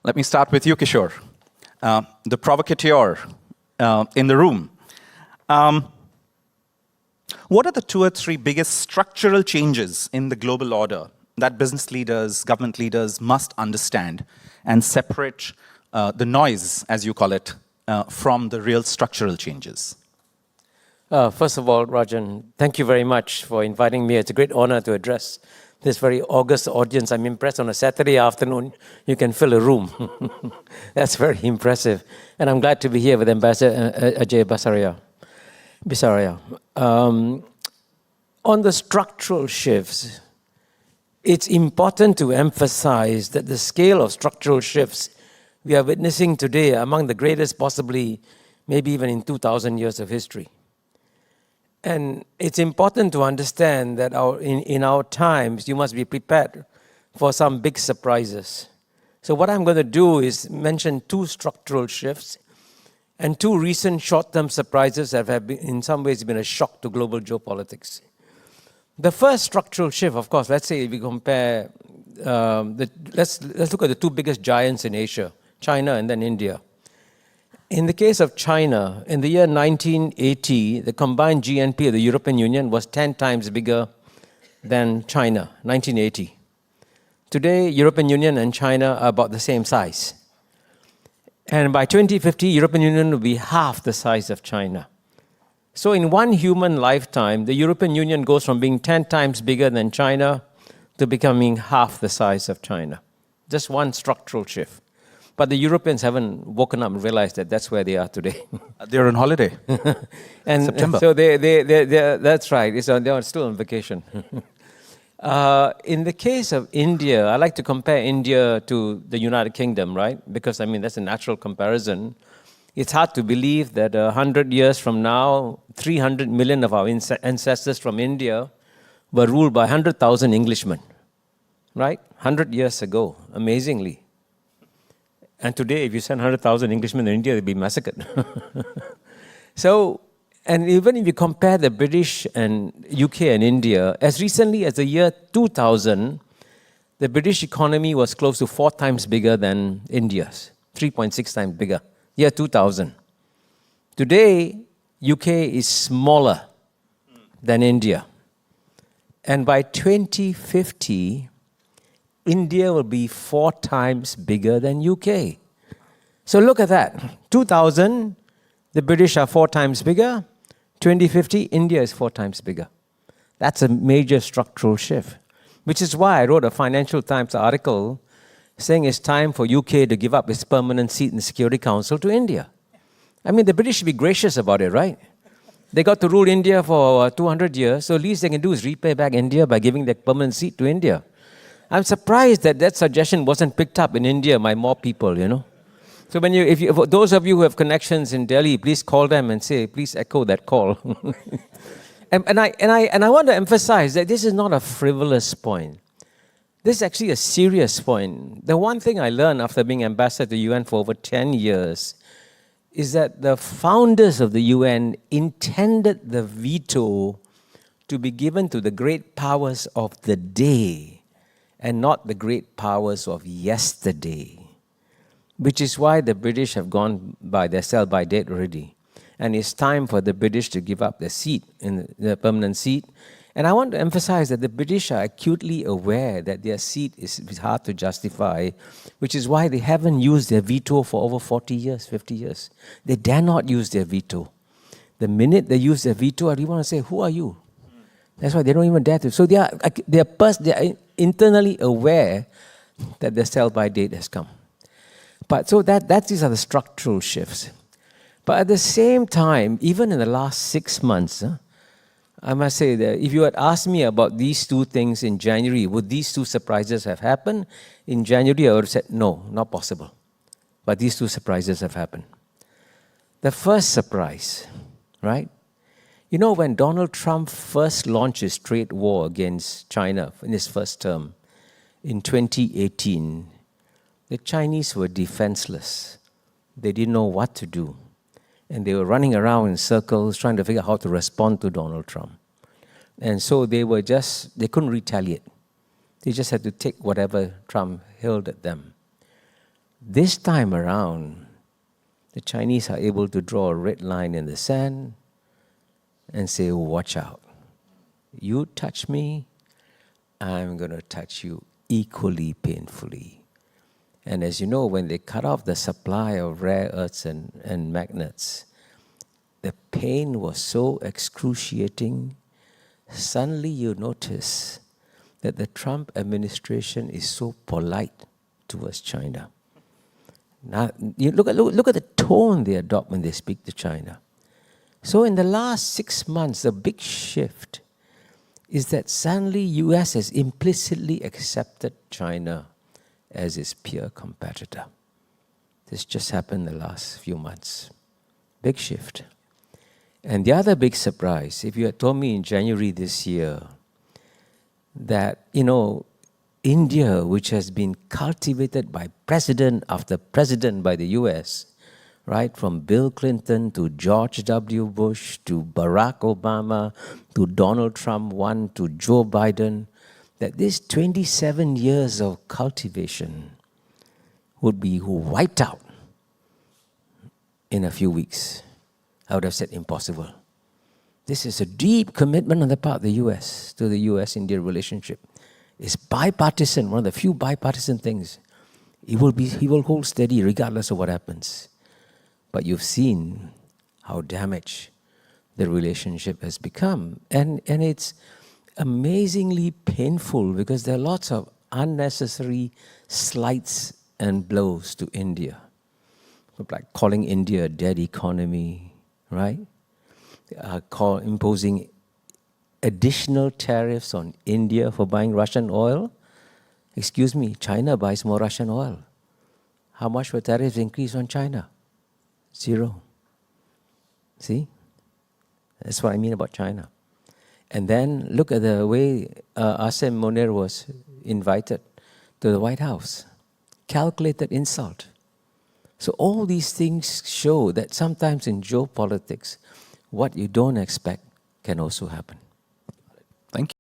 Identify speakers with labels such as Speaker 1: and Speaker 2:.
Speaker 1: Let me start with you, Kishore, the provocateur in the room. What are the 2 or 3 biggest structural changes in the global order that business leaders, government leaders must understand and separate the noise, as you call it, from the real structural changes?
Speaker 2: First of all, Rajan, thank you very much for inviting me. It's a great honor to address this very august audience. I'm impressed on a Saturday afternoon, you can fill a room. That's very impressive. And I'm glad to be here with Ambassador Ajay Bisaria. On the structural shifts, it's important to emphasize that the scale of structural shifts we are witnessing today are among the greatest possibly, maybe even in 2,000 years of history. And it's important to understand that in our times, you must be prepared for some big surprises. So what I'm going to do is mention 2 structural shifts and 2 recent short-term surprises that have been, in some ways been a shock to global geopolitics. The first structural shift, of course, let's say if we compare, let's look at the 2 biggest giants in Asia, China and then India. In the case of China, in the year 1980, the combined GNP of the European Union was 10 times bigger than China, 1980. Today, European Union and China are about the same size. And by 2050, European Union will be half the size of China. So in one human lifetime, the European Union goes from being 10 times bigger than China to becoming half the size of China. Just one structural shift. But the Europeans haven't woken up and realized that that's where they are today.
Speaker 1: They're on holiday.
Speaker 2: And
Speaker 1: September.
Speaker 2: so that's right. They're still on vacation. In the case of India, I like to compare India to the United Kingdom, right? Because, I mean, that's a natural comparison. It's hard to believe that 100 years from now, 300 million of our ancestors from India were ruled by 100,000 Englishmen, right? 100 years ago, amazingly. And today, if you send 100,000 Englishmen to India, they'll be massacred. So, and even if you compare the British and UK and India, as recently as the year 2000, the British economy was close to 4 times bigger than India's, 3.6 times bigger, year 2000. Today, UK is smaller than India. And by 2050, India will be 4 times bigger than UK. So look at that. 2000, the British are 4 times bigger. 2050, India is 4 times bigger. That's a major structural shift, which is why I wrote a Financial Times article saying it's time for UK to give up its permanent seat in the Security Council to India. I mean, the British should be gracious about it, right? They got to rule India for 200 years, so least they can do is repay back India by giving their permanent seat to India. I'm surprised that that suggestion wasn't picked up in India by more people, you know. So when if those of you who have connections in Delhi, please call them and say, please echo that call. and I want to emphasize that this is not a frivolous point. This is actually a serious point. The one thing I learned after being ambassador to the UN for over 10 years is that the founders of the UN intended the veto to be given to the great powers of the day and not the great powers of yesterday, which is why the British have gone by their sell-by date already. And it's time for the British to give up their seat, their permanent seat. And I want to emphasize that the British are acutely aware that their seat is hard to justify, which is why they haven't used their veto for over 40 years, 50 years. They dare not use their veto. The minute they use their veto, I really want to say, who are you? That's why they don't even dare to. So they are internally aware that the sell-by date has come. But so these are the structural shifts. But at the same time, even in the last 6 months, I must say that if you had asked me about these 2 things in January, would these 2 surprises have happened? In January, I would have said, no, not possible. But these 2 surprises have happened. The first surprise, right? You know, when Donald Trump first launched his trade war against China in his first term in 2018, the Chinese were defenseless. They didn't know what to do. And they were running around in circles trying to figure out how to respond to Donald Trump. And so they couldn't retaliate. They just had to take whatever Trump hurled at them. This time around, the Chinese are able to draw a red line in the sand and say, watch out. You touch me, I'm going to touch you equally painfully. And as you know, when they cut off the supply of rare earths and magnets, the pain was so excruciating. Suddenly you notice that the Trump administration is so polite towards China. Now, you look at the tone they adopt when they speak to China. So in the last 6 months, the big shift is that suddenly US has implicitly accepted China as its peer competitor. This just happened in the last few months. Big shift. And the other big surprise, if you had told me in January this year that, India, which has been cultivated by president after president by the US, right, from Bill Clinton to George W. Bush to Barack Obama to Donald Trump 1 to Joe Biden, that this 27 years of cultivation would be wiped out in a few weeks. I would have said impossible. This is a deep commitment on the part of the US to the US-India relationship. It's bipartisan, one of the few bipartisan things. He will hold steady regardless of what happens. But you've seen how damaged the relationship has become. And it's amazingly painful because there are lots of unnecessary slights and blows to India. Like calling India a dead economy, right? Imposing additional tariffs on India for buying Russian oil. Excuse me, China buys more Russian oil. How much will tariffs increase on China? 0. See? That's what I mean about China. And then look at the way Asim Munir was invited to the White House. Calculated insult. So all these things show that sometimes in geopolitics, what you don't expect can also happen.
Speaker 1: Thank you.